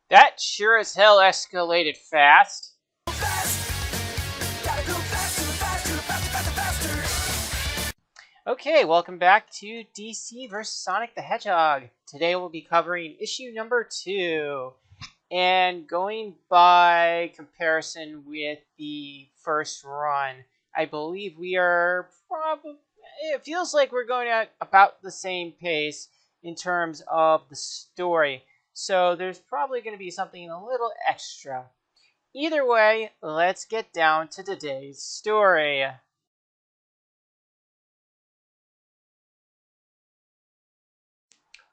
That sure as hell escalated fast. Okay, welcome back to DC vs. Sonic the Hedgehog. Today we'll be covering issue number 2. And going by comparison with the first run, I believe we are it feels like we're going at about the same pace in terms of the story. So there's probably going to be something a little extra. Either way, let's get down to today's story.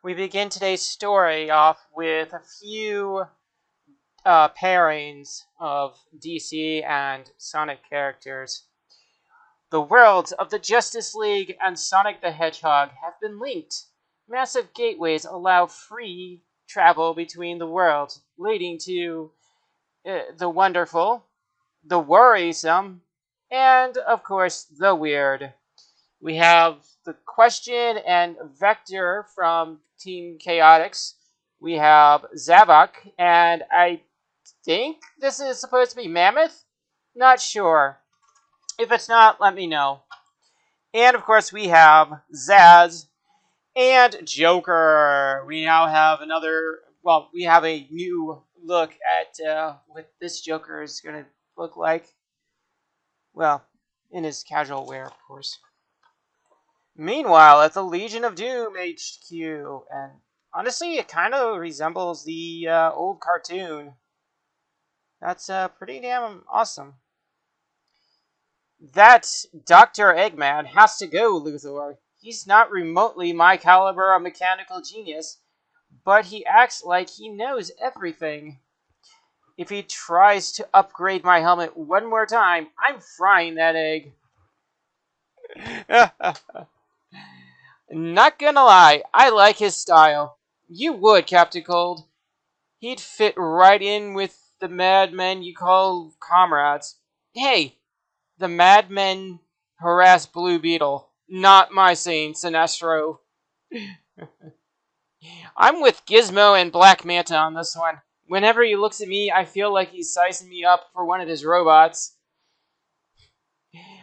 We begin today's story off with a few pairings of DC and Sonic characters. The worlds of the Justice League and Sonic the Hedgehog have been linked. Massive gateways allow free travel between the worlds, leading to the wonderful, the worrisome, and, of course, the weird. We have the Question and Vector from Team Chaotix. We have Zavok, and I think this is supposed to be Mammoth? Not sure. If it's not, let me know. And, of course, we have Zaz and Joker. We now have we have a new look at what this Joker is going to look like. Well, in his casual wear, of course. Meanwhile, at the Legion of Doom HQ, and honestly, it kind of resembles the old cartoon. That's pretty damn awesome. That Dr. Eggman has to go, Luthor. He's not remotely my caliber of mechanical genius, but he acts like he knows everything. If he tries to upgrade my helmet one more time, I'm frying that egg. Not gonna lie, I like his style. You would, Captain Cold. He'd fit right in with the madmen you call comrades. Hey, the madmen harass Blue Beetle. Not my saying, Sinestro. I'm with Gizmo and Black Manta on this one. Whenever he looks at me, I feel like he's sizing me up for one of his robots.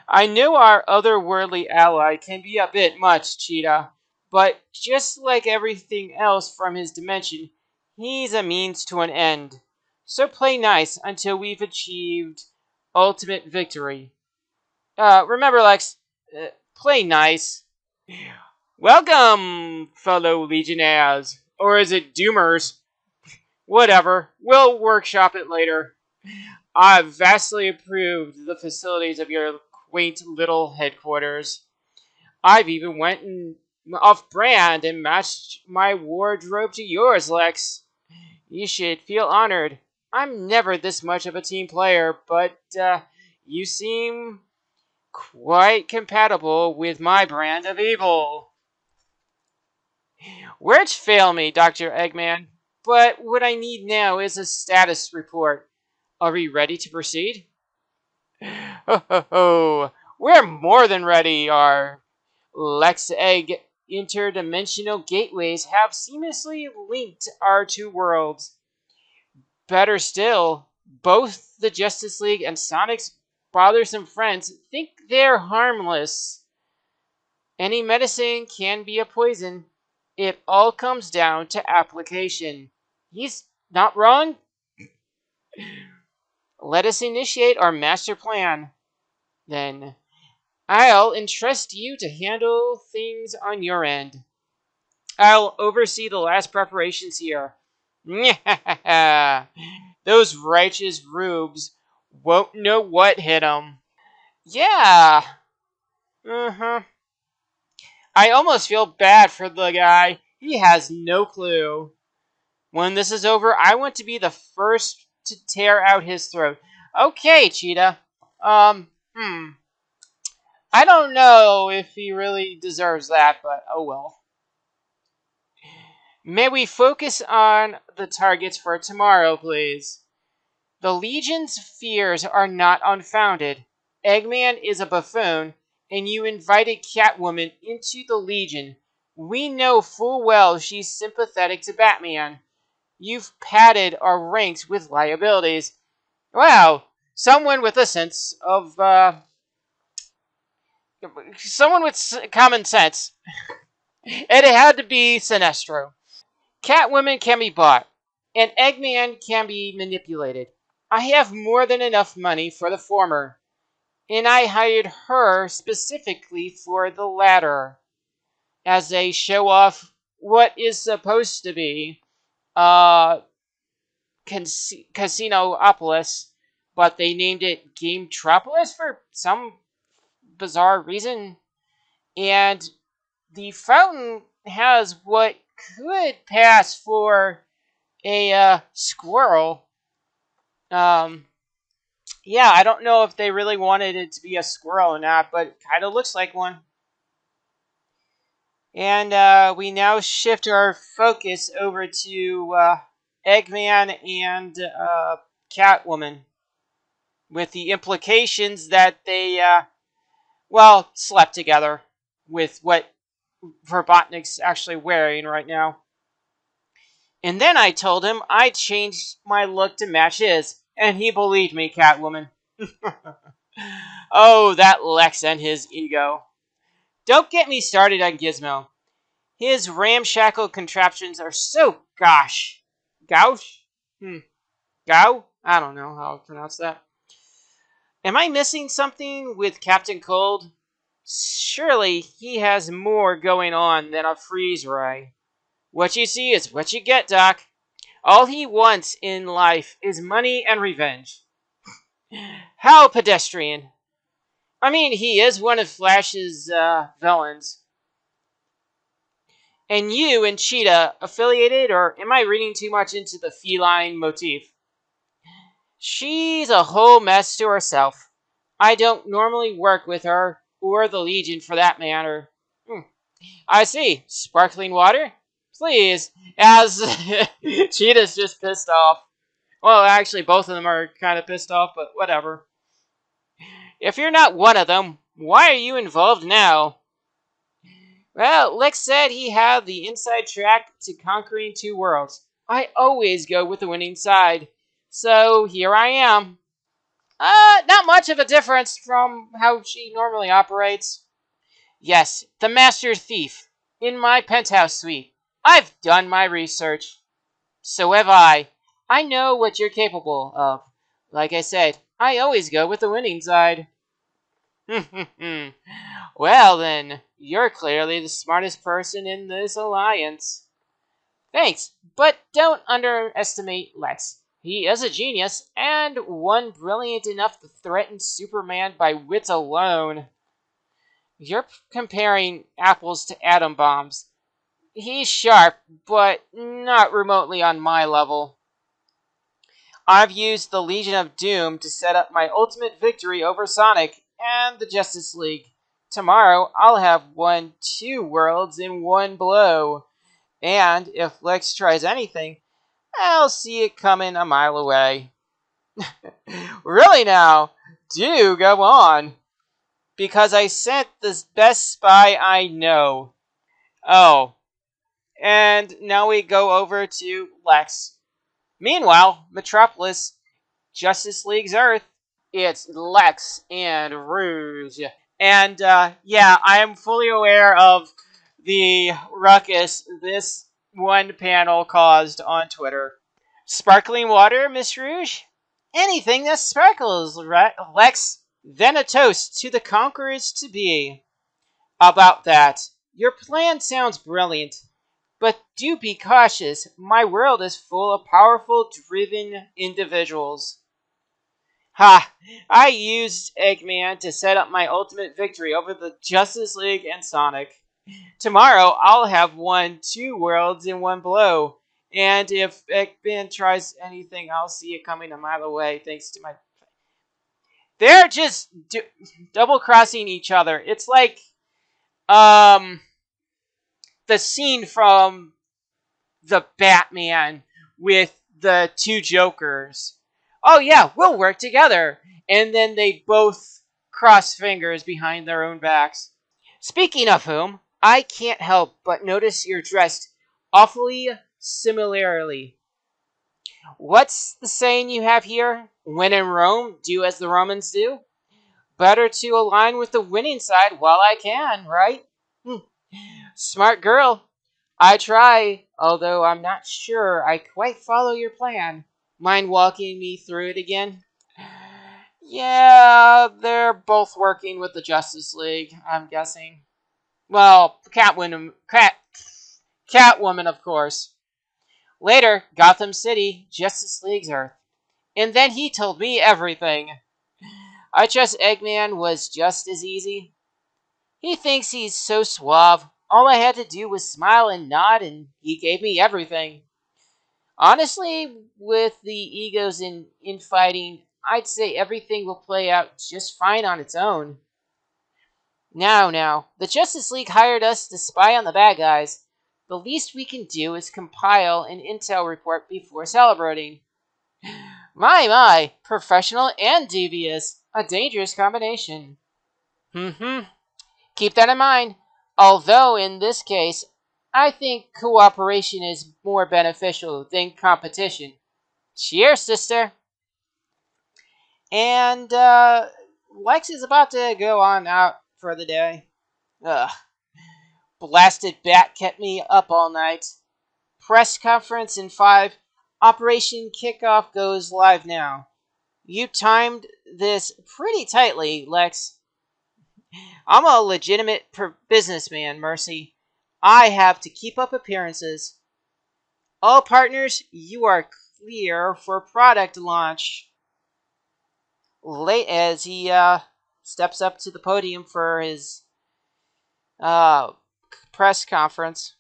I know our otherworldly ally can be a bit much, Cheetah, but just like everything else from his dimension, he's a means to an end. So play nice until we've achieved ultimate victory. Remember, Lex, play nice. Welcome, fellow Legionnaires. Or is it Doomers? Whatever, we'll workshop it later. I've vastly improved the facilities of your quaint little headquarters. I've even went off-brand and matched my wardrobe to yours, Lex. You should feel honored. I'm never this much of a team player, but you seem quite compatible with my brand of evil. Words fail me, Dr. Eggman, but what I need now is a status report. Are we ready to proceed? Ho ho ho! We're more than ready. Our Lex Egg interdimensional gateways have seamlessly linked our two worlds. Better still, both the Justice League and Sonic's bothersome friends think they're harmless. Any medicine can be a poison. It all comes down to application. He's not wrong. Let us initiate our master plan. Then I'll entrust you to handle things on your end. I'll oversee the last preparations here. Those righteous rubes won't know what hit 'em. Yeah. I almost feel bad for the guy. He has no clue. When this is over, I want to be the first to tear out his throat. Okay, Cheetah. I don't know if he really deserves that, but oh well. May we focus on the targets for tomorrow, please? The Legion's fears are not unfounded. Eggman is a buffoon, and you invited Catwoman into the Legion. We know full well she's sympathetic to Batman. You've padded our ranks with liabilities. Wow, someone with a sense of, someone with common sense. It had to be Sinestro. Catwoman can be bought, and Eggman can be manipulated. I have more than enough money for the former, and I hired her specifically for the latter, as they show off what is supposed to be uh, Casinopolis, but they named it Gametropolis for some bizarre reason. And the fountain has what could pass for a squirrel. Um, yeah, I don't know if they really wanted it to be a squirrel or not, but it kind of looks like one. And we now shift our focus over to Eggman and Catwoman, with the implications that they, slept together with what Robotnik's actually wearing right now. And then I told him I'd changed my look to match his, and he believed me, Catwoman. Oh, that Lex and his ego. Don't get me started on Gizmo. His ramshackle contraptions are so gosh. Gouch? Gao? I don't know how to pronounce that. Am I missing something with Captain Cold? Surely he has more going on than a freeze ray. What you see is what you get, Doc. All he wants in life is money and revenge. How pedestrian. I mean, he is one of Flash's villains. And you and Cheetah affiliated, or am I reading too much into the feline motif? She's a whole mess to herself. I don't normally work with her, or the Legion for that matter. I see. Sparkling water? Please. As Cheetah's just pissed off. Well, actually, both of them are kind of pissed off, but whatever. If you're not one of them, why are you involved now? Well, Lex said he had the inside track to conquering two worlds. I always go with the winning side. So here I am. Not much of a difference from how she normally operates. Yes, the master thief. In my penthouse suite. I've done my research. So have I. I know what you're capable of. Like I said, I always go with the winning side. Well then, you're clearly the smartest person in this alliance. Thanks, but don't underestimate Lex. He is a genius, and one brilliant enough to threaten Superman by wits alone. You're comparing apples to atom bombs. He's sharp, but not remotely on my level. I've used the Legion of Doom to set up my ultimate victory over Sonic and the Justice League. Tomorrow, I'll have won two worlds in one blow. And if Lex tries anything, I'll see it coming a mile away. Really now? Do go on. Because I sent the best spy I know. Oh. And now we go over to Lex. Meanwhile, Metropolis, Justice League's Earth, it's Lex and Rouge. And yeah, I am fully aware of the ruckus this one panel caused on Twitter. Sparkling water, Miss Rouge? Anything that sparkles, Lex. Then a toast to the conquerors to be. About that, your plan sounds brilliant, but do be cautious. My world is full of powerful, driven individuals. Ha! I used Eggman to set up my ultimate victory over the Justice League and Sonic. Tomorrow, I'll have won two worlds in one blow. And if Eggman tries anything, I'll see it coming a mile away thanks to my... They're just double-crossing each other. It's like the scene from the Batman with the two Jokers. Oh yeah, we'll work together. And then they both cross fingers behind their own backs. Speaking of whom, I can't help but notice you're dressed awfully similarly. What's the saying you have here? When in Rome, do as the Romans do? Better to align with the winning side while I can, right? Smart girl. I try, although I'm not sure I quite follow your plan. Mind walking me through it again? Yeah, they're both working with the Justice League, I'm guessing. Well, Catwoman, of course. Later, Gotham City, Justice League's Earth. And then he told me everything. I trust Eggman was just as easy. He thinks he's so suave. All I had to do was smile and nod, and he gave me everything. Honestly, with the egos in infighting, I'd say everything will play out just fine on its own. Now, the Justice League hired us to spy on the bad guys. The least we can do is compile an intel report before celebrating. My, professional and devious. A dangerous combination. Keep that in mind. Although, in this case, I think cooperation is more beneficial than competition. Cheers, sister. And, Lex is about to go on out for the day. Ugh. Blasted bat kept me up all night. Press conference in 5. Operation Kickoff goes live now. You timed this pretty tightly, Lex. I'm a legitimate businessman, Mercy. I have to keep up appearances. All partners, you are clear for product launch. Late as he steps up to the podium for his uh, press conference.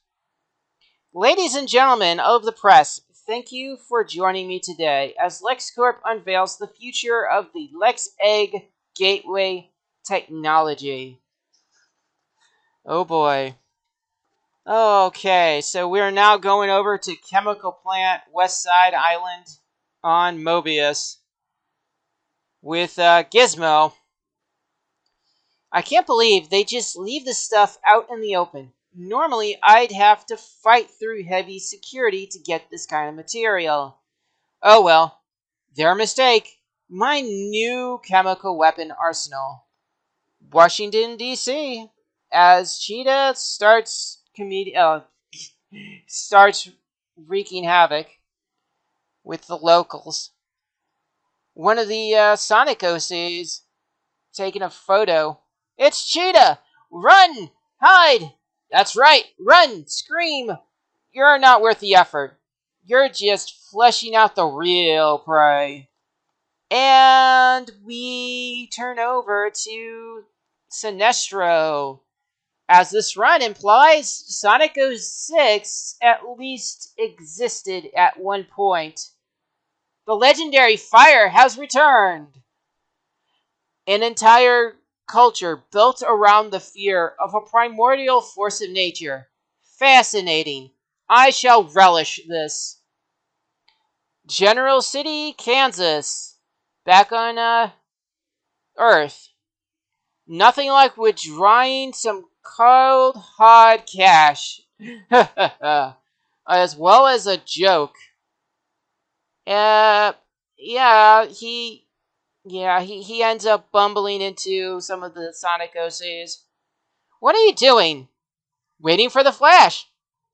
Ladies and gentlemen of the press, thank you for joining me today as LexCorp unveils the future of the LexEgg Gateway technology. Oh boy. Okay, so we're now going over to Chemical Plant West Side Island on Mobius with Gizmo. I can't believe they just leave this stuff out in the open. Normally, I'd have to fight through heavy security to get this kind of material. Oh well, their mistake. My new chemical weapon arsenal. Washington, D.C. As Cheetah starts wreaking havoc with the locals. One of the Sonic OCs taking a photo. It's Cheetah! Run! Hide! That's right, run! Scream! You're not worth the effort. You're just fleshing out the real prey. And we turn over to Sinestro. As this run implies, Sonic 06 at least existed at one point. The legendary fire has returned. An entire culture built around the fear of a primordial force of nature. Fascinating. I shall relish this. General City, Kansas. Back on Earth. Nothing like withdrawing some cold hard cash. As well as a joke. Uh, yeah, he ends up bumbling into some of the Sonic OCs. What are you doing? Waiting for the Flash.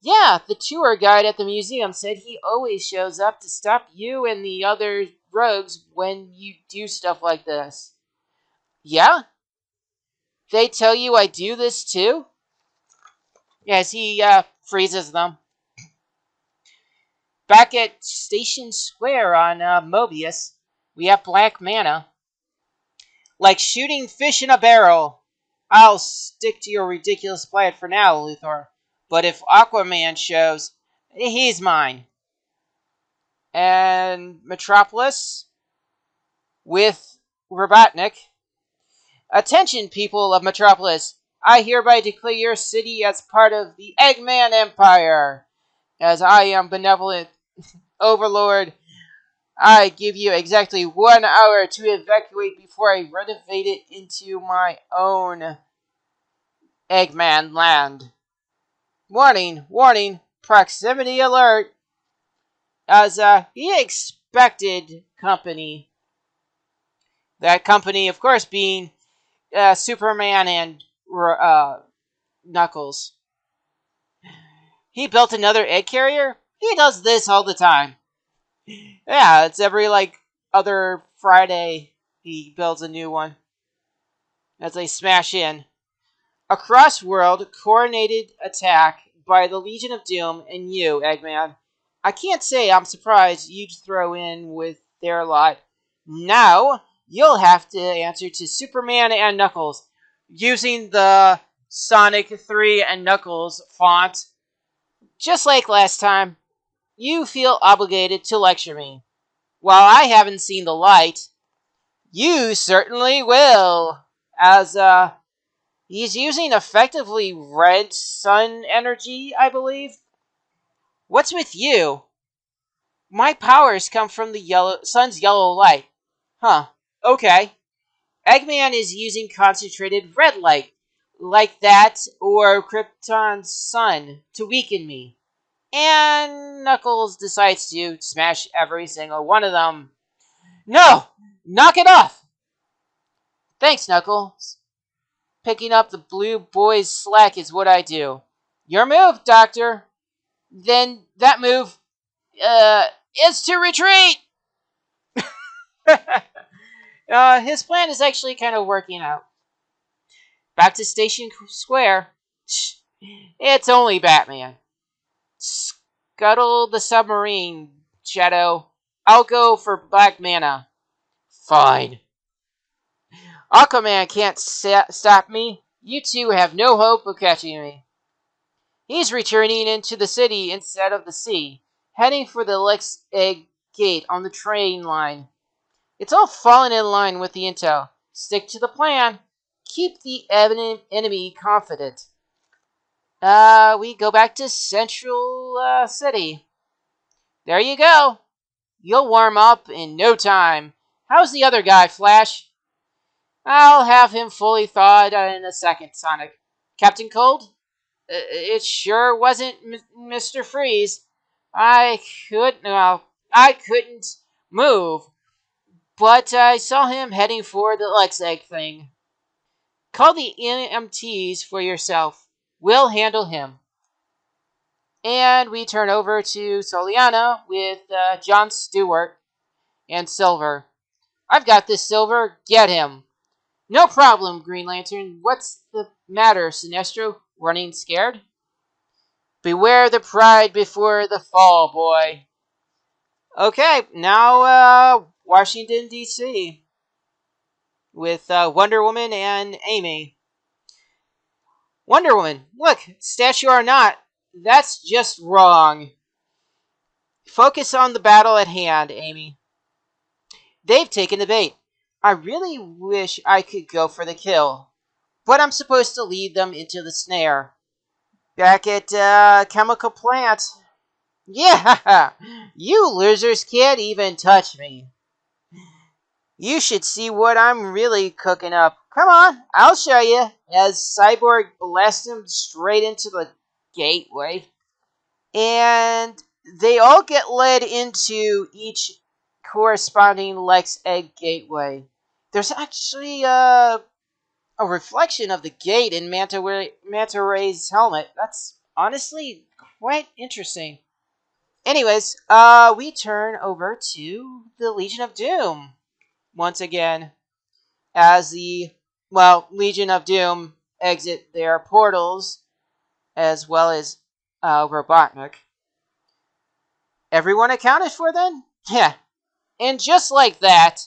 Yeah, the tour guide at the museum said he always shows up to stop you and the other rogues when you do stuff like this. Yeah? They tell you I do this too? Yes, he freezes them. Back at Station Square on Mobius, we have Black Mana. Like shooting fish in a barrel. I'll stick to your ridiculous plan for now, Luthor. But if Aquaman shows, he's mine. And Metropolis with Robotnik. Attention, people of Metropolis. I hereby declare your city as part of the Eggman Empire. As I am benevolent overlord, I give you exactly 1 hour to evacuate before I renovate it into my own Eggman land. Warning, proximity alert. as he expected company. That company, of course, being Superman and Knuckles. He built another egg carrier? He does this all the time. Yeah, it's every, other Friday he builds a new one as they smash in. A cross-world coordinated attack by the Legion of Doom and you, Eggman. I can't say I'm surprised you'd throw in with their lot. Now, you'll have to answer to Superman and Knuckles using the Sonic 3 and Knuckles font. Just like last time, you feel obligated to lecture me. While I haven't seen the light, you certainly will. As, he's using effectively red sun energy, I believe. What's with you? My powers come from the sun's yellow light. Huh. Okay. Eggman is using concentrated red light, like that or Krypton's sun, to weaken me. And Knuckles decides to smash every single one of them. No! Knock it off! Thanks, Knuckles. Picking up the blue boy's slack is what I do. Your move, Doctor. Then that move, is to retreat! His plan is actually kind of working out. Back to Station Square. It's only Batman. Scuttle the submarine, Shadow. I'll go for Black Mana. Fine. Aquaman can't stop me. You two have no hope of catching me. He's returning into the city instead of the sea, heading for the Lex Egg Gate on the train line. It's all falling in line with the intel. Stick to the plan. Keep the enemy confident. We go back to Central City. There you go. You'll warm up in no time. How's the other guy, Flash? I'll have him fully thawed in a second, Sonic. Captain Cold? It sure wasn't Mr. Freeze. I couldn't move, but I saw him heading for the Lex Egg thing. Call the EMTs for yourself. We'll handle him. And we turn over to Soliana with John Stewart and Silver. I've got this, Silver. Get him. No problem, Green Lantern. What's the matter, Sinestro? Running scared? Beware the pride before the fall, boy. Okay, now Washington, D.C. with Wonder Woman and Amy. Wonder Woman, look, statue or not, that's just wrong. Focus on the battle at hand, Amy. They've taken the bait. I really wish I could go for the kill, but I'm supposed to lead them into the snare. Back at Chemical Plant. Yeah, you losers can't even touch me. You should see what I'm really cooking up. Come on, I'll show you. As Cyborg blasts him straight into the gateway. And they all get led into each corresponding Lex Egg gateway. There's actually a reflection of the gate in Manta Ray's helmet. That's honestly quite interesting. Anyways, we turn over to the Legion of Doom once again as the Legion of Doom exit their portals as well as Robotnik. Everyone accounted for then? Yeah. And just like that,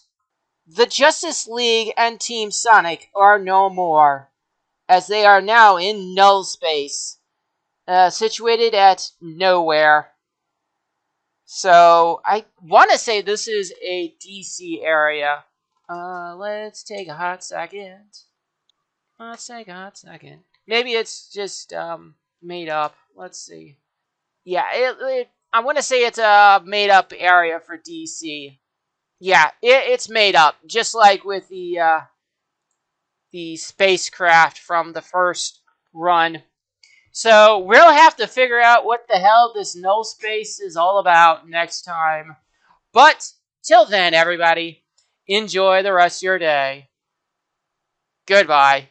the Justice League and Team Sonic are no more, as they are now in null space, situated at nowhere. So, I want to say this is a DC area. Let's take a hot second. Maybe it's just, made up. Let's see. Yeah, I want to say it's a made up area for DC. Yeah, it's made up, just like with the spacecraft from the first run. So we'll have to figure out what the hell this null space is all about next time. But till then, everybody, enjoy the rest of your day. Goodbye.